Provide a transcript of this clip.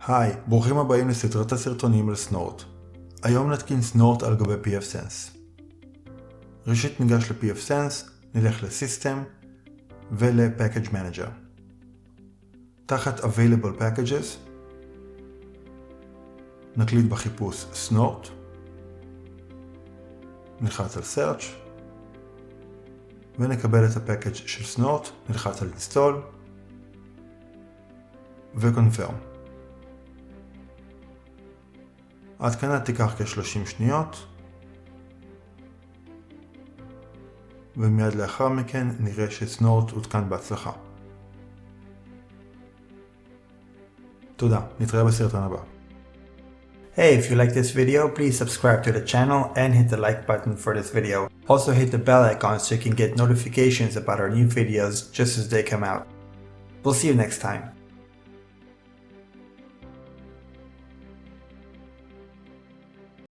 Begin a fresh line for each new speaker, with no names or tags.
היי, ברוכים הבאים לסדרת הסרטונים על סנורט. היום נתקין סנורט על גבי pfSense. ראשית ניגש ל-pfSense, נלך לסיסטם ול-package manager. תחת available packages נקליד בחיפוש סנורט, נלחץ על search ונקבל את הפאקג' של סנורט, נלחץ על install ו-confirm. ההתקנה תיקח כ-30 שניות ומיד לאחר מכן נראה שסנורט הותקן בהצלחה. תודה, נתראה בסרטון הבא.
Hey, if you like this video, please subscribe to the channel and hit the like button for this video. Also hit the bell icon so you can get notifications about our new videos just as they come out. We'll see you next time.